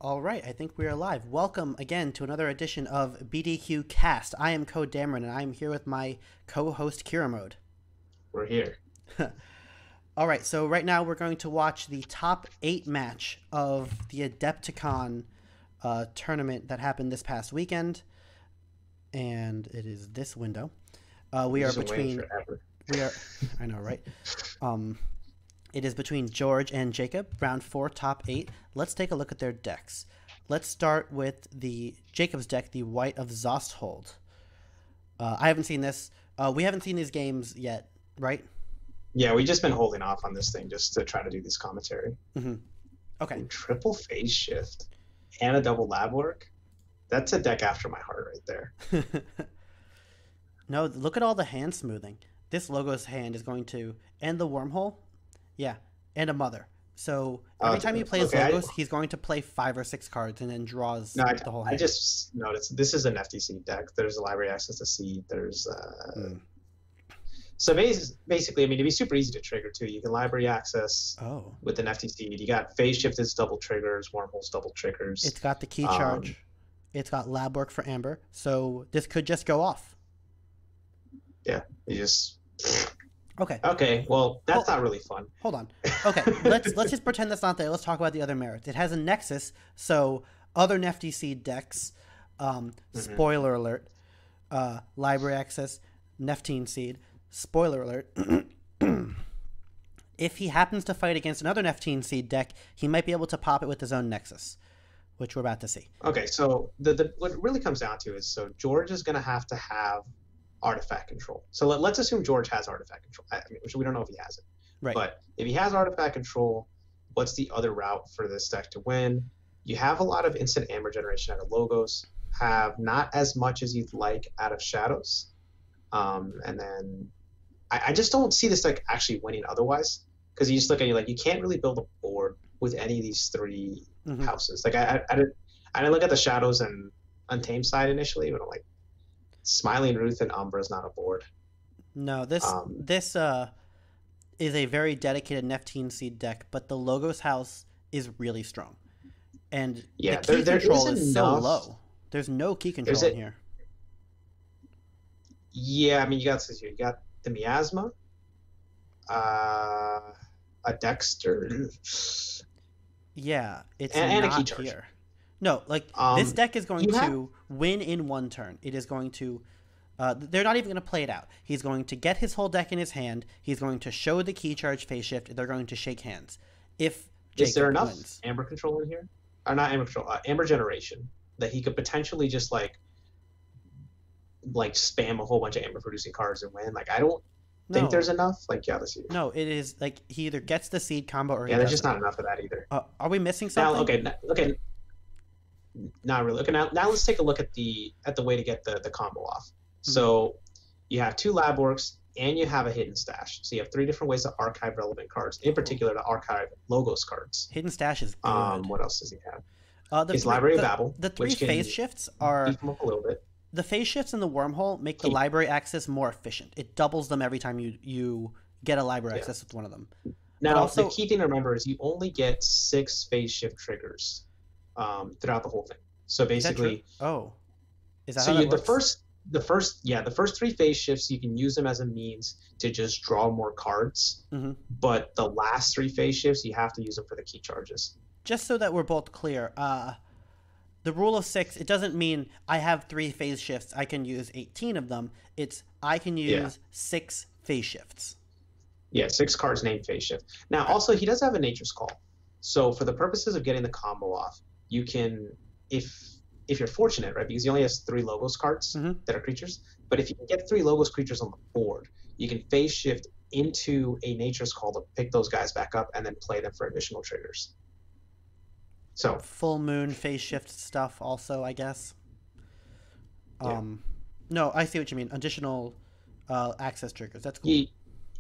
All right, I think we are live. Welcome again to another edition of BDQ Cast. I am Code Dameron, and I am here with my co-host Kira Mode. We're here. All right, so right now we're going to watch the top 8 match of the Adepticon tournament that happened this past weekend, and it is this window. We are between. We are. I know, right? It is between George and Jacob, round 4, top 8. Let's take a look at their decks. Let's start with the Jacob's deck, the White of Zosthold. I haven't seen this. We haven't seen these games yet, right? Yeah, we just been holding off on this thing just to try to do this commentary. Mm-hmm. Okay. And triple phase shift and a double lab work. That's a deck after my heart right there. No, look at all the hand smoothing. This Logos hand is going to end the wormhole. Yeah, and a mother. So every time he plays Logos, he's going to play 5 or 6 cards and then draws the whole hand. I just noticed this is an FTC deck. There's a library access to seed. There's So basically, I mean, it'd be super easy to trigger too. You can library access with an FTC. You got phase shift is double triggers, wormholes double triggers. It's got the key charge. It's got lab work for Amber. So this could just go off. Yeah, you just. Okay. Okay. Well, that's not really fun. Hold on. Okay. let's just pretend that's not there. Let's talk about the other merits. It has a Nexus, so other FTC decks. Spoiler alert. Library access, Neftine seed. Spoiler alert. If he happens to fight against another Neftine seed deck, he might be able to pop it with his own Nexus, which we're about to see. Okay. So what it really comes down to is George is going to have artifact control. So let's assume George has artifact control. I mean, which we don't know if he has it. Right. But if he has artifact control, what's the other route for this deck to win? You have a lot of instant Amber generation out of Logos, have not as much as you'd like out of Shadows. And then I just don't see this deck actually winning otherwise, because you just look at you can't really build a board with any of these 3 houses. Like I didn't look at the Shadows and Untamed side initially, but I'm like, Smiling Ruth and Umbra is not a board. No, this is a very dedicated Neftine seed deck, but the Logos house is really strong, and the key control is so low. There's no key control in here. Yeah, I mean you got the Miasma, a Dexter. Yeah, it's and not a key charge. Here. No, this deck is going to win in 1 turn. It is going to... they're not even going to play it out. He's going to get his whole deck in his hand. He's going to show the key charge phase shift. They're going to shake hands. If Jacob Is there enough wins. Amber control in here? Or not Amber control, Amber generation, that he could potentially just spam a whole bunch of Amber producing cards and win? I don't think there's enough. Let's see. No, it is he either gets the seed combo or there's just not enough of that either. Are we missing something? Now, okay. Not really. Okay, now let's take a look at the way to get the combo off. Mm-hmm. So you have 2 lab works and you have a hidden stash. So you have 3 different ways to archive relevant cards. In particular, to archive Logos cards. Hidden stash is good. What else does he have? His Library of Babel. The 3 phase shifts are beef him up a little bit. The phase shifts in the wormhole make the library access more efficient. It doubles them every time you get a library access with one of them. Now, the key thing to remember is you only get 6 phase shift triggers throughout the whole thing. So basically, is that how that works? the first 3 phase shifts, you can use them as a means to just draw more cards. Mm-hmm. But the last 3 phase shifts, you have to use them for the key charges. Just so that we're both clear, the rule of 6, it doesn't mean I have 3 phase shifts, I can use 18 of them. It's I can use 6 phase shifts. Yeah, 6 cards named phase shift. Now, also, he does have a Nature's Call. So for the purposes of getting the combo off, you can, if you're fortunate, right, because he only has 3 Logos cards that are creatures, but if you can get 3 Logos creatures on the board, you can phase shift into a Nature's Call to pick those guys back up and then play them for additional triggers. So full moon phase shift stuff also, I guess. No, I see what you mean. Additional access triggers. That's cool.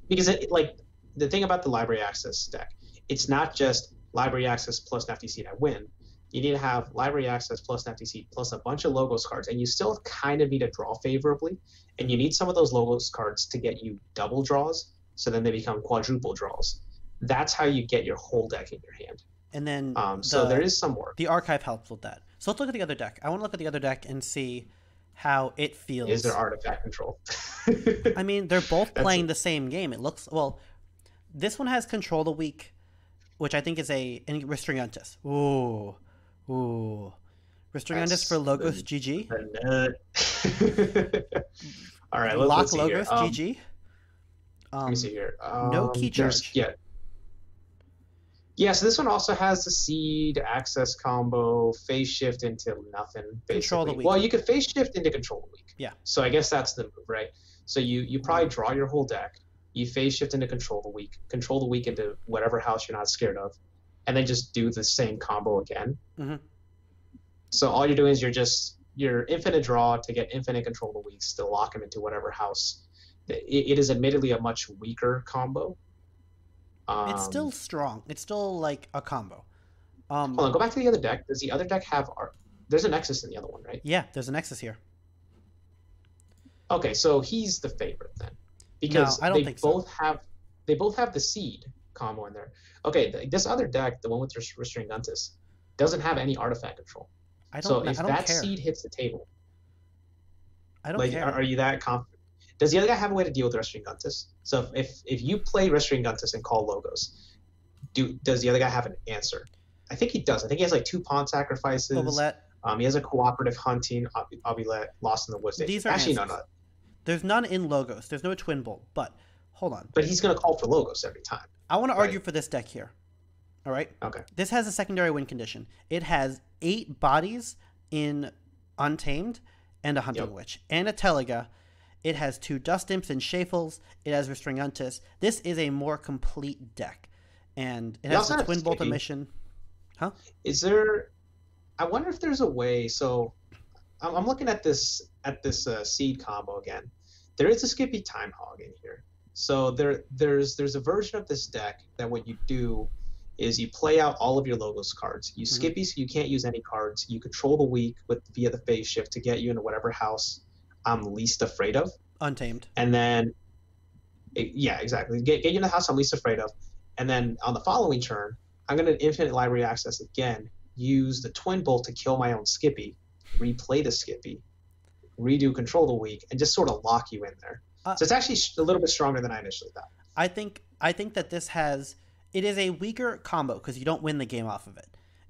Because the thing about the library access deck, it's not just library access plus an FTC to win. You need to have library access plus an FTC plus a bunch of Logos cards, and you still kind of need to draw favorably, and you need some of those Logos cards to get you double draws, so then they become quadruple draws. That's how you get your whole deck in your hand. And then So there is some work. the archive helps with that. So let's look at the other deck. I want to look at the other deck and see how it feels. Is there artifact control? I mean, they're both playing the same game. It looks, well, this one has Control the Weak, which I think is a Restringantis. Ooh. Restringantis for Logos GG. All right, Lock let's see Logos here. GG. Let me see here. No key charge. Yeah, so this one also has the seed, access combo, phase shift into nothing, basically. Control the Weak. Well, you could phase shift into Control the Weak. Yeah. So I guess that's the move, right? So you probably draw your whole deck, you phase shift into Control the Weak into whatever house you're not scared of, and then just do the same combo again. Mm-hmm. So all you're doing is you're infinite draw to get infinite Control the Weaks to lock him into whatever house. It is admittedly a much weaker combo. It's still strong. It's still like a combo. Hold on, go back to the other deck. Does the other deck have there's a Nexus in the other one, right? Yeah, there's a Nexus here. Okay, so he's the favorite then, because no, I don't think they both have the seed combo in there. Okay, this other deck, the one with Restringantis, doesn't have any artifact control. If that seed hits the table, I don't care. Are you that confident? Does the other guy have a way to deal with Restringantis? So if you play Restringantis and call Logos, does the other guy have an answer? I think he does. I think he has like 2 pawn sacrifices. Obilette. He has a cooperative hunting, Obilette, Lost in the Woods. These are actually answers. There's none in Logos. There's no Twin Bolt. But hold on. But he's going to call for Logos every time. I want to argue for this deck here. All right? Okay. This has a secondary win condition. It has 8 bodies in Untamed and a Hunting Witch and a Teliga. It has 2 Dust Imps and Shafels. It has Restringantis. This is a more complete deck. And it has the Twin Bolt Emission. Huh? Is there... I wonder if there's a way... So, I'm looking at this seed combo again. There is a Skippy Time Hog in here. So there's a version of this deck that what you do is you play out all of your Logos cards. You Skippy, so you can't use any cards. You control the weak via the phase shift to get you into whatever house I'm least afraid of. Untamed. And then, yeah, exactly. Get you in the house I'm least afraid of. And then on the following turn, I'm going to infinite library access again, use the Twin Bolt to kill my own Skippy, replay the Skippy, redo Control the Weak, and just sort of lock you in there. So it's actually a little bit stronger than I initially thought. I think that this it is a weaker combo because you don't win the game off of it.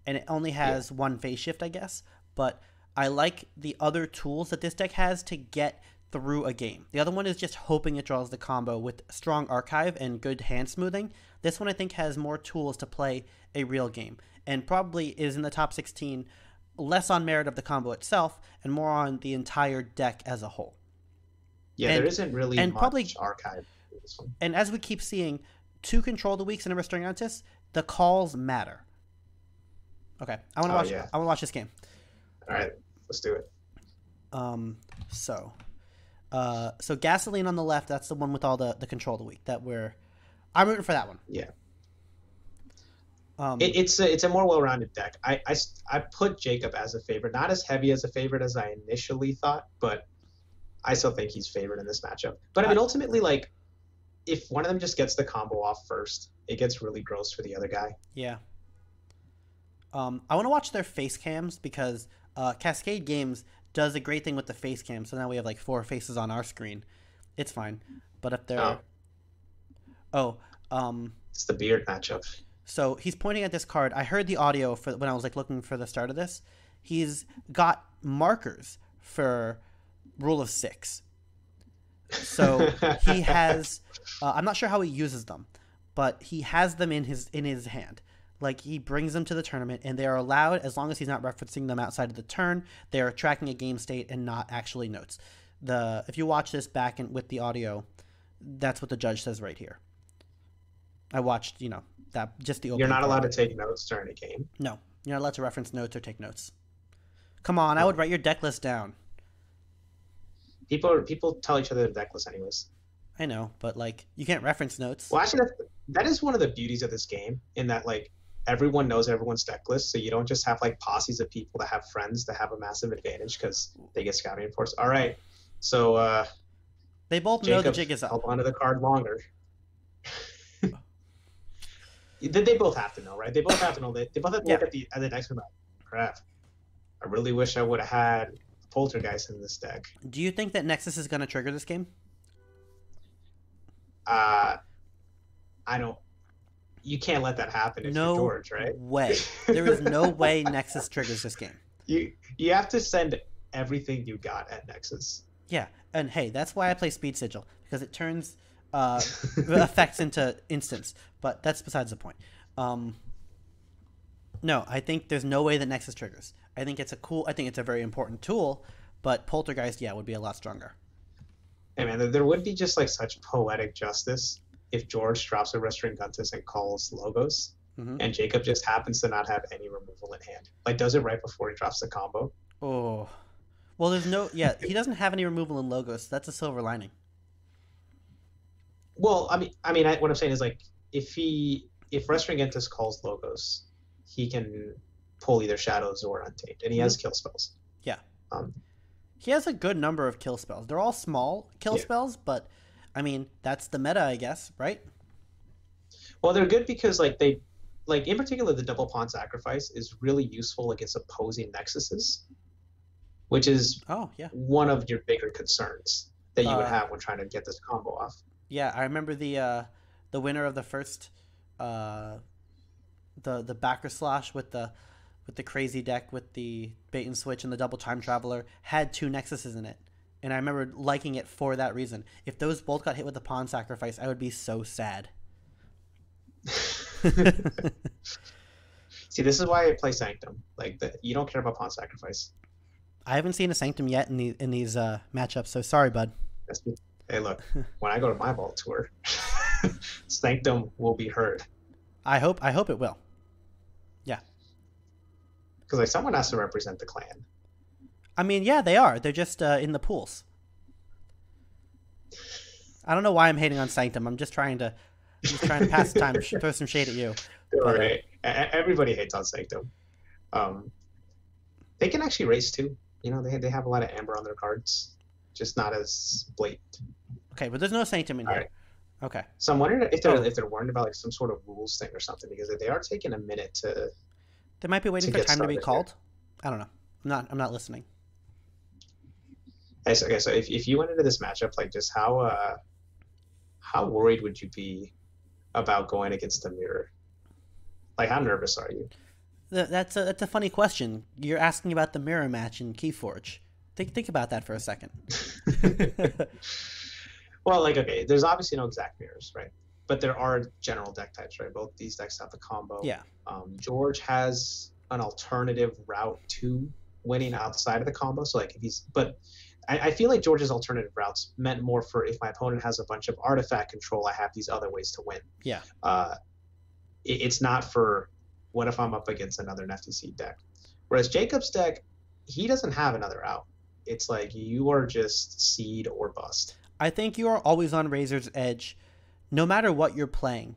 And it only has 1 phase shift, I guess. But I like the other tools that this deck has to get through a game. The other one is just hoping it draws the combo with strong archive and good hand smoothing. This one I think has more tools to play a real game and probably is in the top 16, less on merit of the combo itself and more on the entire deck as a whole. Yeah, there isn't really much archive for this one. And as we keep seeing, 2 Control the Weaks and a Restringantis, the calls matter. Okay, I want to watch this game. All right, let's do it. So Gasoline on the left, that's the one with all the Control the Weak I'm rooting for that one. Yeah. It's a more well-rounded deck. I put Jacob as a favorite, not as heavy as a favorite as I initially thought, but I still think he's favored in this matchup. But I mean, ultimately, like, if one of them just gets the combo off first, it gets really gross for the other guy. Yeah. I want to watch their face cams because Cascade Games does a great thing with the face cam. So now we have like 4 faces on our screen. It's fine. But if they're... It's the beard matchup. So he's pointing at this card. I heard the audio for when I was like looking for the start of this. He's got markers for Rule of 6. So he has... I'm not sure how he uses them, but he has them in his hand. Like, he brings them to the tournament, and they are allowed, as long as he's not referencing them outside of the turn, they are tracking a game state and not actually notes. If you watch this back with the audio, that's what the judge says right here. I watched, just the opening. You're not allowed to take notes during a game? No. You're not allowed to reference notes or take notes. Come on, I would write your deck list down. People tell each other the deck list anyways. I know, but, like, you can't reference notes. Well, actually, that is one of the beauties of this game, in that, like, everyone knows everyone's deck list, so you don't just have like posses of people that have friends that have a massive advantage because they get scout reinforced. All right, so they both know the jig is up. Hold on to the card longer. They both have to know, right? They both have to know that they both have to Yeah. look at the decks and be like, crap. I really wish I would have had Poltergeist in this deck. Do you think that Nexus is going to trigger this game? Uh, I don't. You can't let that happen if you're No George, right? way. There is no way Nexus triggers this game. You have to send everything you got at Nexus. Yeah, and hey, that's why I play Speed Sigil, because it turns effects into instants. But that's besides the point. No, I think there's no way that Nexus triggers. I think it's a very important tool, but Poltergeist, yeah, would be a lot stronger. Hey man, there would be just like such poetic justice if George drops a Restoring Guntus and calls Logos, Mm-hmm. and Jacob just happens to not have any removal in hand. Like does it right before he drops the combo. Oh, well, there's no. Yeah, he doesn't have any removal in Logos. That's a silver lining. Well, what I'm saying is like if Restoring Guntus calls Logos, he can pull either Shadows or Untamed, and he has kill spells. Yeah. Um, He has a good number of kill spells. They're all small kill Yeah. spells, but I mean, that's the meta, I guess, right? well, they're good because like in particular, the double pawn sacrifice is really useful against opposing nexuses, which is Oh, yeah. one of your bigger concerns that you would Uh, have when trying to get this combo off. Yeah, I remember the winner of the first uh the backer slosh with the crazy deck with the bait and switch and the double time traveler had two nexuses in it. And I remember liking it for that reason. If those both got hit with the pawn sacrifice, I would be so sad. See, this is why I play Sanctum. Like you don't care about pawn sacrifice. I haven't seen a Sanctum yet in these matchups, so sorry, bud. That's me. Hey, look, when I go to my vault tour, Sanctum will be heard I hope it will. Yeah. because like someone has to represent the clan. I mean, yeah, they are. They're just in the pools. I don't know why I'm hating on Sanctum. I'm just trying to pass the time, throw some shade at you. All But, right, everybody hates on Sanctum. They can actually race too. You know, they have a lot of amber on their cards, just not as blatant. okay, but there's no Sanctum in All here. right. Okay. So I'm wondering if they're Oh. if they're worried about like some sort of rules thing or something because they are taking a minute to. They might be waiting To for get time to be started called. I don't know. I'm not listening. Okay, so if you went into this matchup, like just how worried would you be about going against the mirror? Like how nervous are you? That's a funny question. You're asking about the mirror match in Keyforge. Think about that for a second. Well, like okay, there's obviously no exact mirrors, right? But there are general deck types, right? Both these decks have the combo. Yeah. George has an alternative route to winning outside of the combo. So like if he's, but I feel like George's alternative routes meant more for if my opponent has a bunch of artifact control, I have these other ways to win. Yeah. It's not for what if I'm up against another Nefty Seed deck. Whereas Jacob's deck, he doesn't have another out. It's like you are just seed or bust. I think you are always on razor's edge, no matter what you're playing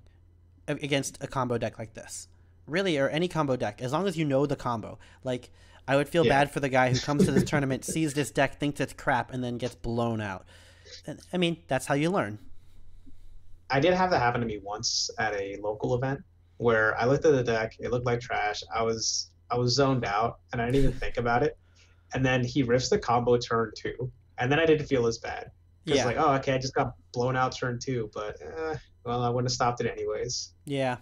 against a combo deck like this. Really, or any combo deck, as long as you know the combo. Like, I would feel bad for the guy who comes to this tournament, sees this deck, thinks it's crap, and then gets blown out. I mean, that's how you learn. I did have that happen to me once at a local event where I looked at the deck, it looked like trash. I was zoned out and I didn't even think about it. And then he riffs the combo turn 2, and then I didn't feel as bad. Because Yeah. like, oh, okay, I just got blown out turn 2, but well, I wouldn't have stopped it anyways. Yeah.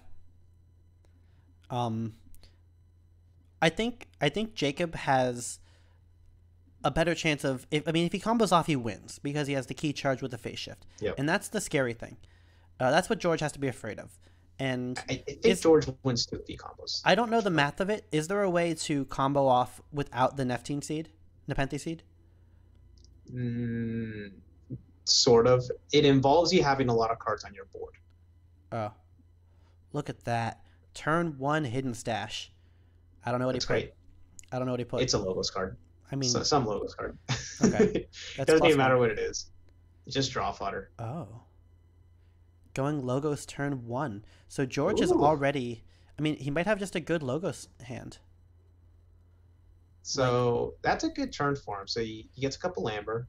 I think Jacob has a better chance of if he combos off, he wins because he has the key charge with the phase shift. Yep. And that's the scary thing. That's what George has to be afraid of. And I think George wins 2 V combos. I don't know the math of it. Is there a way to combo off without the Neptune seed, Nepenthe seed? Sort of. It involves you having a lot of cards on your board. Oh, look at that! Turn 1 hidden stash. I don't know what That's he put. great. I don't know what he put. It's a logos card. I mean, Some logos card. Okay. It That's doesn't even plus matter one. what it is. Just draw fodder. Oh. Going Logos turn 1. So George is Ooh. already... I mean, he might have just a good Logos hand. So that's a good turn for him. So he gets a couple Amber,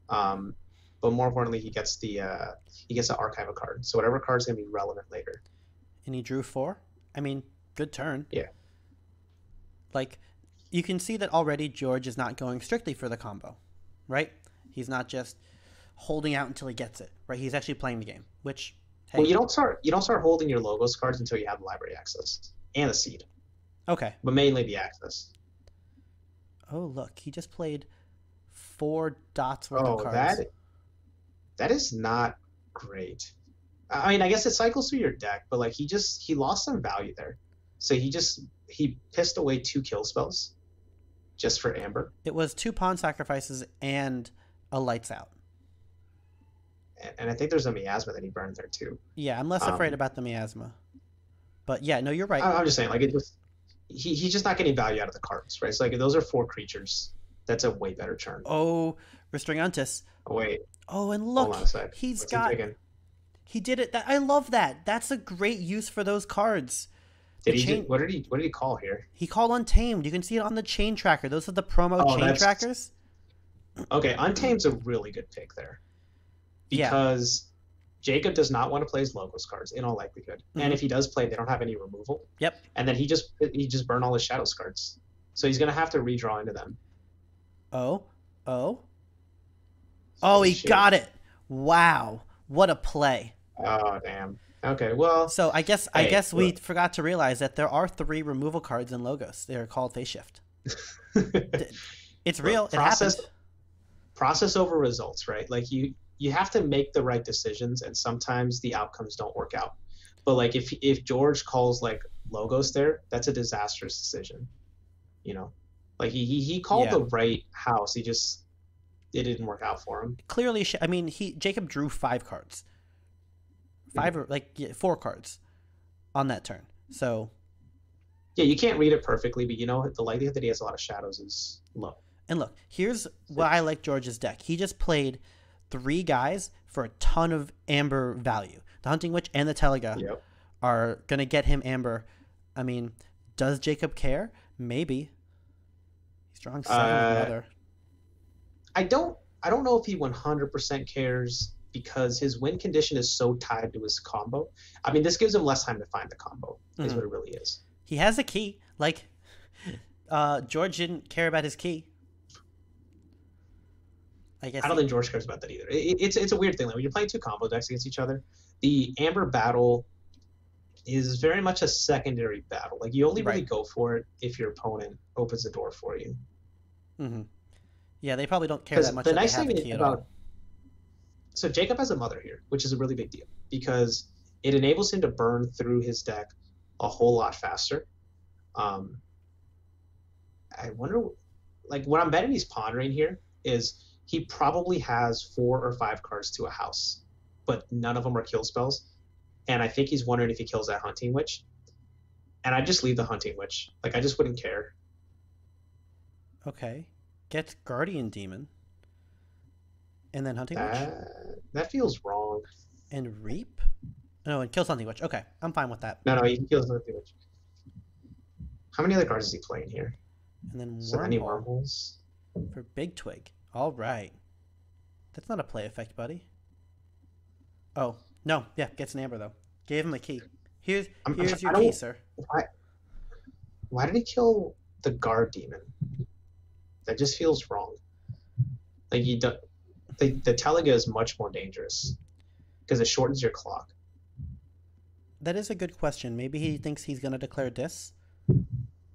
but more importantly, he gets the archive a card. So whatever card's gonna be relevant later. and he drew 4. I mean, good turn. Yeah. Like, you can see that already George is not going strictly for the combo, right? He's not just holding out until he gets it, right? He's actually playing the game, which, hey. Well, you don't start holding your logos cards until you have the library access and the seed, Okay. but mainly the access. Oh, look, he just played 4 dots worth of Oh, cards. that is not great. I mean, I guess it cycles through your deck, but like he lost some value there. So he pissed away 2 kill spells just for Amber. It was 2 pawn sacrifices and a lights out. And I think there's a miasma that he burned there too. Yeah, I'm less afraid about the miasma. But yeah, no, you're right. I'm just saying, like, he's just not getting value out of the cards, right? So like, if those are 4 creatures, that's a way better turn. Oh, Restringantis. Oh, wait. Oh, and Hold look, on a sec. he's What's got. he taking? He did it. I love that. That's a great use for those cards. What did he call here? He called Untamed. You can see it on the chain tracker. Those are the promo chain trackers. Okay, Untamed's a really good pick there. Because Jacob does not want to play his logos cards in all likelihood. Mm-hmm. And if he does play, they don't have any removal. Yep. And then he just burned all his shadows cards. So he's gonna have to redraw into them. Oh, he got it. Wow. What a play. Oh, damn. Okay, well. So I guess we forgot to realize that there are 3 removal cards in Logos. They are called Phase Shift. It's real. It happens. Process over results, right? Like you have to make the right decisions, and sometimes the outcomes don't work out. But like if George calls like Logos there, that's a disastrous decision. You know, like he called the right house. It didn't work out for him. Clearly, I mean, Jacob drew 5 cards. 4 cards on that turn. So yeah, you can't read it perfectly, but you know the likelihood that he has a lot of shadows is low. And look, here's why I like George's deck. He just played 3 guys for a ton of Amber value. The Hunting Witch and the Telega are gonna get him Amber. I mean, does Jacob care? Maybe. He's drawing 7 another. I don't know if he 100% cares, because his win condition is so tied to his combo. I mean, this gives him less time to find the combo, is what it really is. He has a key. Like, George didn't care about his key. I don't think George cares about that either. It's a weird thing. Like, when you're playing 2 combo decks against each other, the Amber battle is very much a secondary battle. Like, you only really go for it if your opponent opens the door for you. Mm-hmm. Yeah, they probably don't care that much. The nice thing about so Jacob has a mother here, which is a really big deal, because it enables him to burn through his deck a whole lot faster. I wonder, like, what I'm betting he's pondering here is he probably has 4 or 5 cards to a house, but none of them are kill spells. And I think he's wondering if he kills that Hunting Witch. And I just leave the Hunting Witch. Like, I just wouldn't care. Okay. Gets Guardian Demon. And then Hunting Witch? That feels wrong. And Reap? No, and kills Hunting Witch. Okay, I'm fine with that. No, he kills Hunting Witch. How many other cards is he playing here? And then so many wormholes. For Big Twig. All right. That's not a play effect, buddy. Oh, no. Yeah, gets an Amber, though. Gave him a key. Here's your key, sir. Why did he kill the Guard Demon? That just feels wrong. Like, the Telega is much more dangerous because it shortens your clock. That is a good question. Maybe he thinks he's going to declare Dis.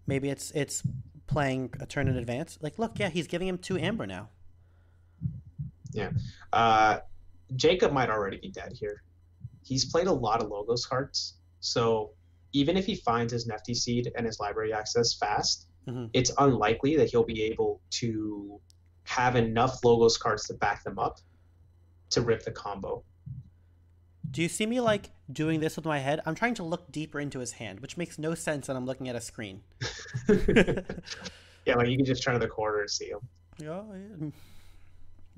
Maybe it's playing a turn in advance. Like, look, yeah, he's giving him 2 Amber now. Yeah. Jacob might already be dead here. He's played a lot of Logos cards, so even if he finds his Nefty Seed and his library access fast, it's unlikely that he'll be able to have enough Logos cards to back them up to rip the combo. Do you see me, like, doing this with my head? I'm trying to look deeper into his hand, which makes no sense when I'm looking at a screen. Yeah, like, you can just turn to the corner and see him. Yeah.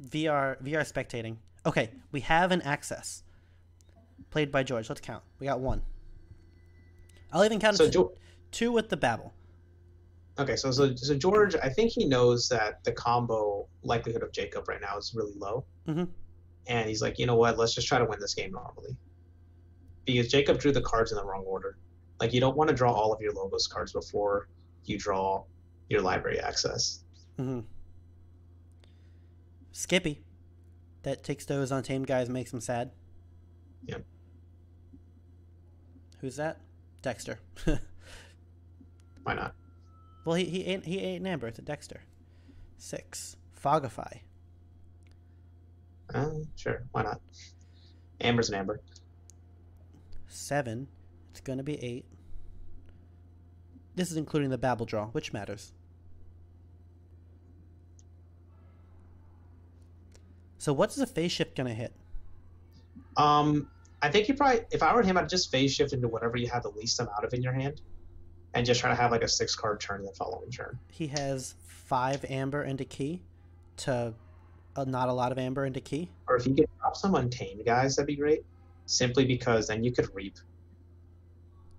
VR spectating. Okay, we have an access. Played by George. Let's count. We got 1. I'll even count 2 with the babble. Okay, so George, I think he knows that the combo likelihood of Jacob right now is really low. And he's like, you know what? Let's just try to win this game normally. because Jacob drew the cards in the wrong order. Like you don't want to draw all of your logos cards before you draw your library access. Mm-hmm. Skippy. That takes those untamed guys, makes them sad. Yeah. Who's that? Dexter. Why not? Well, he ate an amber. It's a Dexter. 6. Fogify. Sure. Why not? Amber's an amber. 7. It's going to be 8. This is including the Babel draw, which matters. So what's the phase shift going to hit? I think you probably, if I were him, I'd just phase shift into whatever you have the least amount of in your hand, and just try to have like a 6-card turn the following turn. He has 5 amber into key to not a lot of amber into key. Or if you could drop some untamed guys, that'd be great. Simply because then you could reap.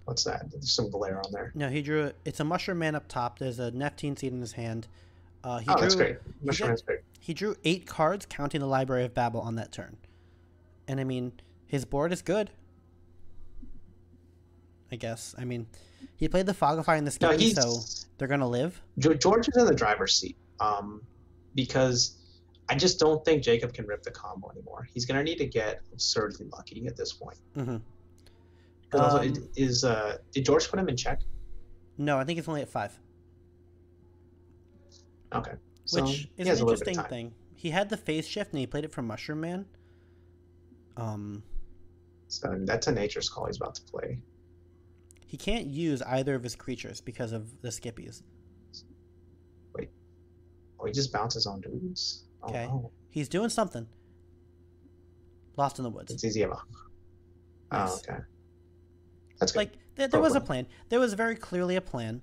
What's that? There's some glare on there. No, he drew it's a mushroom man up top. There's a Nephthene seed in his hand. That's great. Mushroom man's great. He drew 8 cards, counting the Library of Babel on that turn. And I mean, his board is good. I guess. I mean, he played the Fogify and the Skippy, so they're gonna live. George is in the driver's seat. Because I just don't think Jacob can rip the combo anymore. He's gonna need to get absurdly lucky at this point. Mm-hmm. Did George put him in check? No, I think it's only at 5. Okay. So which is an interesting thing. He had the phase shift and he played it from Mushroom Man. So that's a nature's call he's about to play. He can't use either of his creatures because of the Skippies. Wait. Oh, he just bounces on dudes. Okay. Oh, no. He's doing something. Lost in the Woods. It's easy enough. Nice. Oh, okay. That's good. Like, there was a plan. There was very clearly a plan.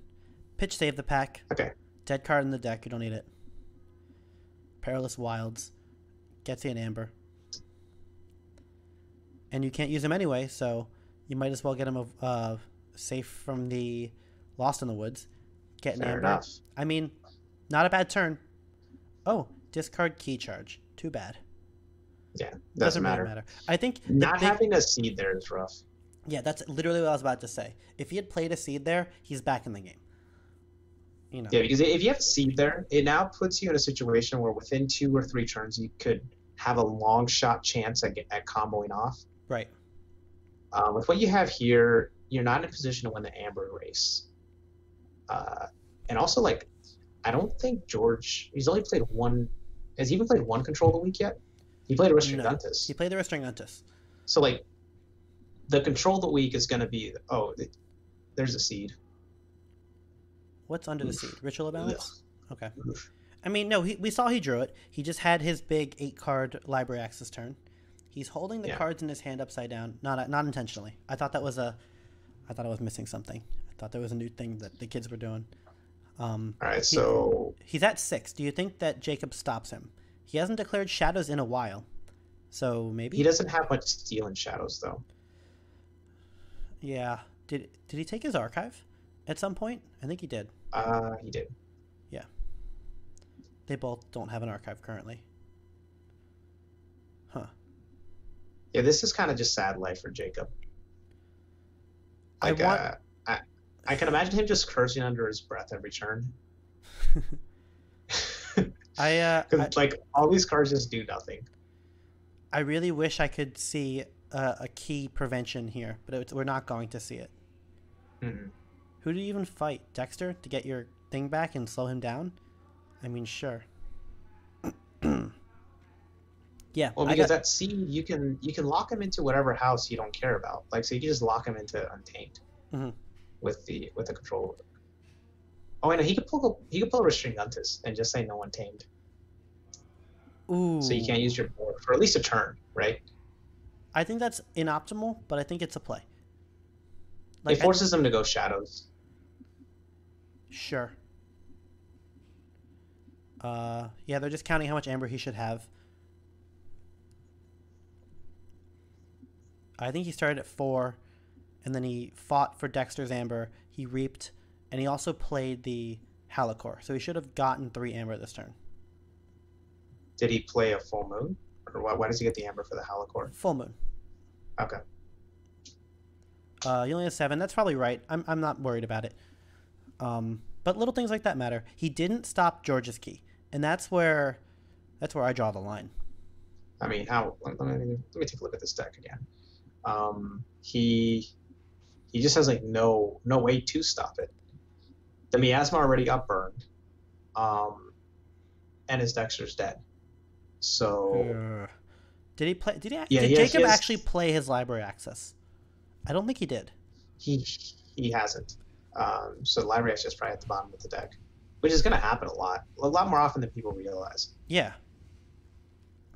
Pitch save the pack. Okay. Dead card in the deck. You don't need it. Perilous Wilds. Gets you an amber. And you can't use him anyway, so you might as well get him safe from the Lost in the Woods. Get an Fair amber. enough. I mean, not a bad turn. Oh, discard key charge. Too bad. Yeah, doesn't matter. Really matter. I think not having a seed there is rough. Yeah, that's literally what I was about to say. If he had played a seed there, he's back in the game. You know. Yeah, because if you have seed there, it now puts you in a situation where within 2 or 3 turns you could have a long shot chance at comboing off. Right. With what you have here, you're not in a position to win the amber race. And also, like, I don't think George. He's only played one. Has he even played one control of the week yet? He played a Restringantis. He played the Restringantis. So, like, the control of the week is going to be, there's a seed. What's under the seed? Ritual of Balance? Okay. I mean, no, we saw he drew it. He just had his big 8-card library access turn. He's holding the cards in his hand upside down, not intentionally. I thought I was missing something. I thought there was a new thing that the kids were doing. All right, so he's at 6. Do you think that Jacob stops him? He hasn't declared shadows in a while, so maybe he doesn't have much steal in shadows, though. Yeah. Did he take his archive at some point? I think he did. He did. Yeah. They both don't have an archive currently. Huh. Yeah, this is kind of just sad life for Jacob. Like, I can imagine him just cursing under his breath every turn. Like, all these cards just do nothing. I really wish I could see a key prevention here, but we're not going to see it. Mm-hmm. Who do you even fight? Dexter to get your thing back and slow him down? I mean, sure. Yeah. Well, because that seed, you can lock him into whatever house you don't care about. Like, so you can just lock him into Untamed with the control. Oh, I know he could pull a Restringantis and just say no Untamed. Ooh. So you can't use your board for at least a turn, right? I think that's inoptimal, but I think it's a play. Like, it forces them to go shadows. Sure. Yeah, they're just counting how much amber he should have. I think he started at 4, and then he fought for Dexter's amber. He reaped, and he also played the Halakor. So he should have gotten 3 amber this turn. Did he play a full moon? Or why does he get the amber for the Halakor? Full moon. Okay. He only has 7. That's probably right. I'm not worried about it. But little things like that matter. He didn't stop George's key, and that's where I draw the line. I mean, how? Let me take a look at this deck again. He just has like no way to stop it. The miasma already got burned, and his Dexter's dead. So did he play? Did he Jacob has, actually play his library access? I don't think he did. He hasn't. So library access is probably at the bottom of the deck, which is going to happen a lot more often than people realize. Yeah.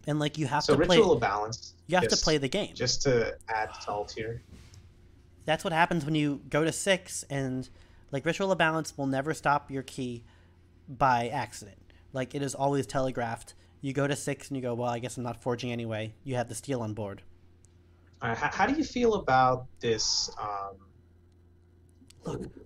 And like you have so to play Ritual of Balance. You have to play the game. Just to add salt here. That's what happens when you go to 6, and like Ritual of Balance will never stop your key by accident. Like it is always telegraphed. You go to 6 and you go, well, I guess I'm not forging anyway. You have the steel on board. How do you feel about this?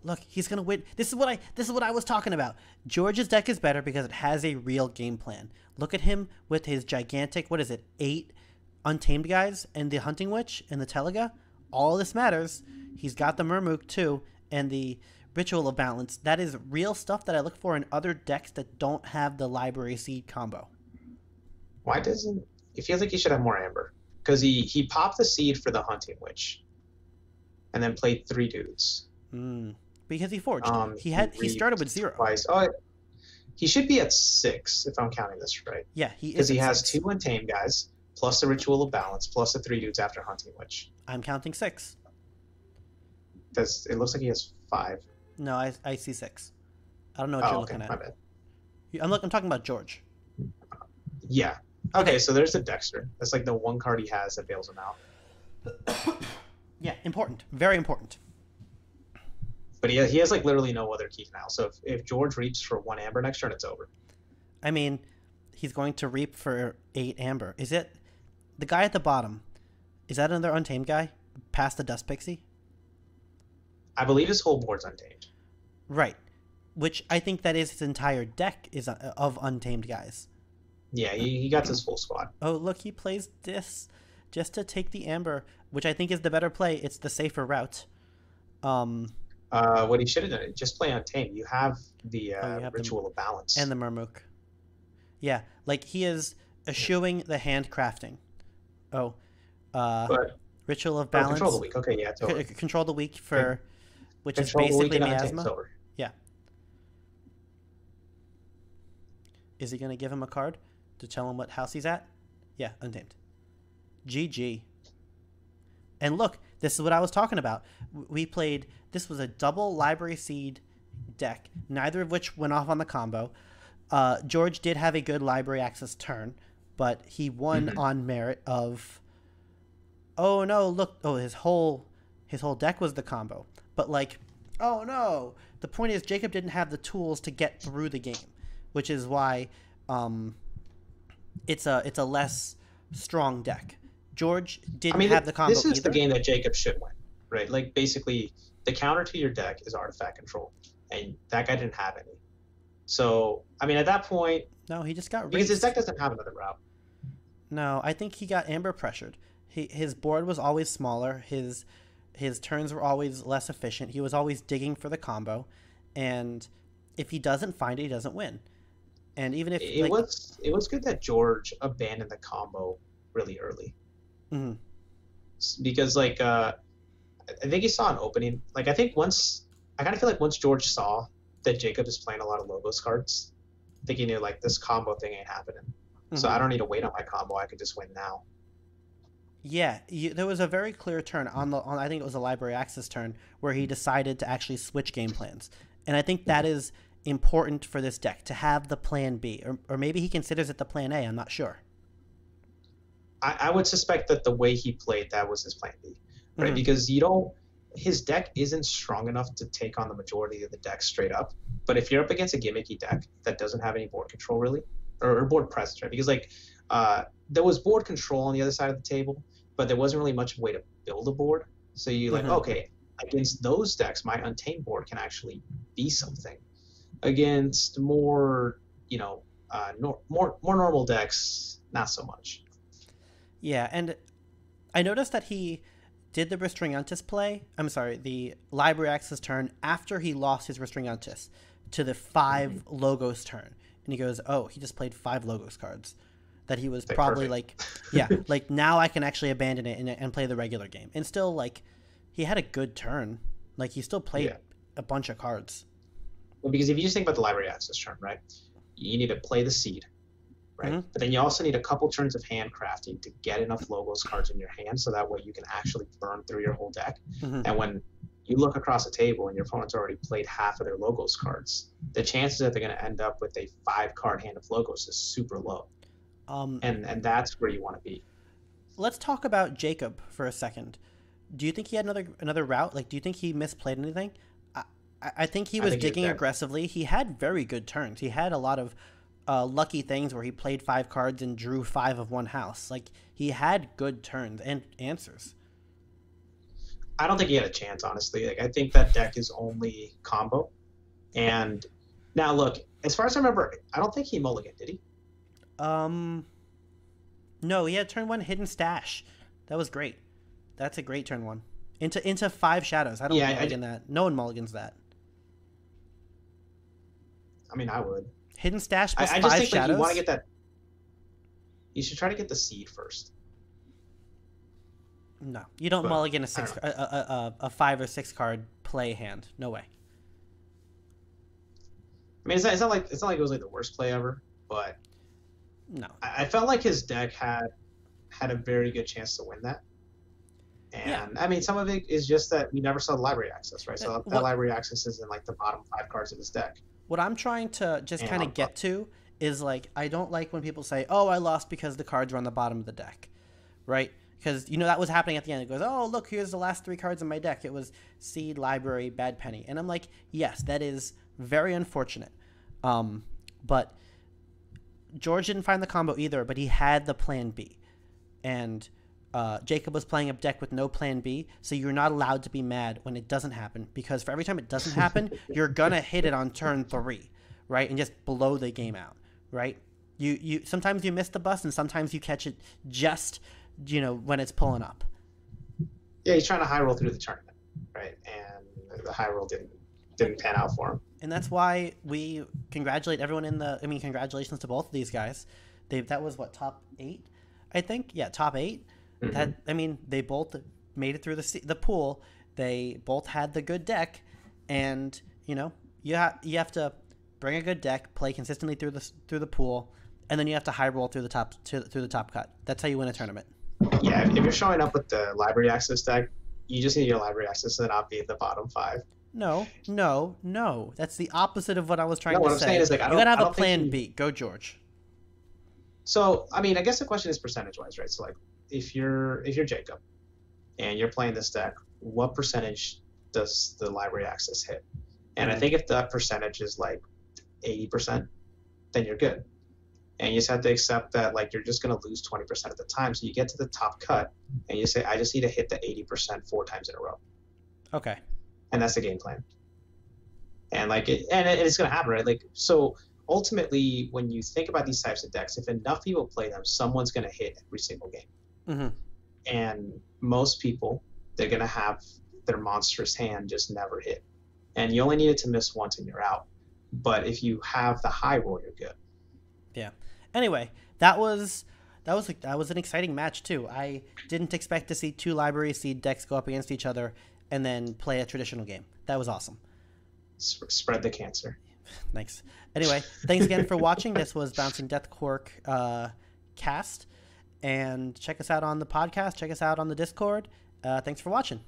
Look, he's gonna win. This is what I was talking about. George's deck is better because it has a real game plan. Look at him with his gigantic, 8 Untamed guys and the Hunting Witch and the Teliga. All this matters. He's got the Murmuk too and the Ritual of Balance. That is real stuff that I look for in other decks that don't have the Library Seed combo. Why doesn't it feels like he should have more Amber? Because he popped the seed for the Hunting Witch, and then played 3 dudes. Because he forged. He started with 0. Twice. Oh, he should be at 6 if I'm counting this right. Yeah, he is. Because he has 2 Untamed guys, plus the Ritual of Balance, plus the 3 dudes after Hunting Witch. I'm counting 6. It looks like he has 5. No, I see 6. I don't know what you're looking at. My bad. I'm talking about George. Yeah. Okay, so there's the Dexter. That's like the one card he has that bails him out. Yeah, important. Very important. But he has like literally no other keys now. So if George reaps for 1 Amber next turn, it's over. I mean, he's going to reap for 8 Amber. Is it the guy at the bottom? Is that another Untamed guy past the Dust Pixie? I believe his whole board's Untamed. Right. Which I think that is his entire deck is of Untamed guys. Yeah, he got his full squad. Oh, look, he plays this just to take the Amber, which I think is the better play. It's the safer route. What he should have done, just play Untamed. You have the Ritual of Balance. And the Murmuk. Yeah, like he is eschewing the handcrafting. Ritual of Balance. Control the Weak. Okay, yeah, it's over. Control the Weak for, which Control is basically miasma. Yeah. Is he going to give him a card to tell him what house he's at? Yeah, Untamed. GG. And look, this is what I was talking about. We played, this was a double Library Seed deck, neither of which went off on the combo. George did have a good Library Access turn, but he won on merit of, oh no, look, his whole deck was the combo. But like, oh no, the point is Jacob didn't have the tools to get through the game, which is why it's a less strong deck. George didn't have the combo. This is either. The game that Jacob should win, right? Like basically, the counter to your deck is artifact control, and that guy didn't have any. So I mean, at that point, no, he just got raised. Because his deck doesn't have another route. No, I think he got Amber pressured. His board was always smaller. His turns were always less efficient. He was always digging for the combo, and if he doesn't find it, he doesn't win. And even if it was good that George abandoned the combo really early. Mm-hmm. Because I think he saw an opening. Like I kind of feel like once George saw that Jacob is playing a lot of Logos cards, I think he knew like this combo thing ain't happening. Mm-hmm. So I don't need to wait on my combo. I could just win now. Yeah, there was a very clear turn on I think it was a Library Access turn where he decided to actually switch game plans, and I think that is important for this deck to have the plan B, or maybe he considers it the plan A. I'm not sure. I would suspect that the way he played that was his plan B, right? Mm-hmm. Because his deck isn't strong enough to take on the majority of the deck straight up. But if you're up against a gimmicky deck that doesn't have any board control really, or board presence, right? Because there was board control on the other side of the table, but there wasn't really much way to build a board. So you okay, against those decks, my Untamed board can actually be something. Against more, more normal decks, not so much. Yeah, and I noticed that he did the Restringantis play? I'm sorry, the Library Access turn after he lost his Restringantis to the 5 Logos turn. And he goes, oh, he just played 5 Logos cards. That he was probably perfect. yeah, now I can actually abandon it and play the regular game. And still, he had a good turn. He still played a bunch of cards. Well, because if you just think about the Library Access turn, right? You need to play the seed, right? Mm-hmm. But then you also need a couple turns of handcrafting to get enough Logos cards in your hand so that way you can actually burn through your whole deck. Mm-hmm. And when you look across the table and your opponent's already played half of their Logos cards, the chances that they're going to end up with a 5-card hand of Logos is super low. And that's where you want to be. Let's talk about Jacob for a second. Do you think he had another route? Do you think he misplayed anything? I think he was digging aggressively. He had very good turns. He had a lot of lucky things where he played 5 cards and drew 5 of one house. He had good turns and answers. I don't think he had a chance, honestly. I think that deck is only combo. And now, look, as far as I remember, I don't think he mulliganed, did he? No, he had turn 1 Hidden Stash. That was great. That's a great turn 1. Into 5 shadows. I don't mulligan that. No one mulligans that. I mean, I would. Hidden Stash plus 5 just think shadows. You want to get that. You should try to get the seed first. No, you don't mulligan a 5 or 6 card play hand. No way. I mean, it's not like it was the worst play ever, but no, I felt like his deck had a very good chance to win that. And I mean, some of it is just that we never saw the Library Access, right? So that Library Access is in the bottom 5 cards of his deck. What I'm trying to just kind of get to is I don't like when people say, "Oh, I lost because the cards were on the bottom of the deck," right? Because that was happening at the end. It goes, "Oh, look, here's the last 3 cards in my deck. It was Seed, Library, Bad Penny," and I'm like, "Yes, that is very unfortunate." But George didn't find the combo either, but he had the plan B, and Jacob was playing a deck with no plan B, so you're not allowed to be mad when it doesn't happen, because for every time it doesn't happen, you're gonna hit it on turn 3, right, and just blow the game out, right? You sometimes you miss the bus, and sometimes you catch it just when it's pulling up. Yeah, he's trying to high roll through the tournament, right? And the high roll didn't pan out for him. And that's why we congratulate everyone congratulations to both of these guys. That was what, top 8, I think. Yeah, top 8. Mm-hmm. They both made it through the pool. They both had the good deck, and you have to bring a good deck, play consistently through the pool, and then you have to high roll through the top cut. That's how you win a tournament. Yeah, if you're showing up with the Library Access deck, you just need your Library Access and not be in the bottom 5. No. That's the opposite of what I was trying to say. What I'm saying is you gotta have a plan B. Go, George. So I guess the question is percentage-wise, right? So if you're Jacob and you're playing this deck, what percentage does the Library Access hit? And I think if that percentage is 80%, then you're good. And you just have to accept that you're just going to lose 20% of the time. So you get to the top cut and you say, I just need to hit the 80% 4 times in a row. Okay. And that's the game plan. And it's going to happen, right? So ultimately, when you think about these types of decks, if enough people play them, someone's going to hit every single game. Mm-hmm. And most people, they're going to have their monstrous hand just never hit. And you only need it to miss once and you're out. But if you have the high roll, you're good. Yeah. Anyway, that was an exciting match too. I didn't expect to see 2 Library Seed decks go up against each other and then play a traditional game. That was awesome. Spread the cancer. Thanks. Anyway, thanks again for watching. This was Bouncing Death Cork cast. And check us out on the podcast. Check us out on the Discord. Thanks for watching.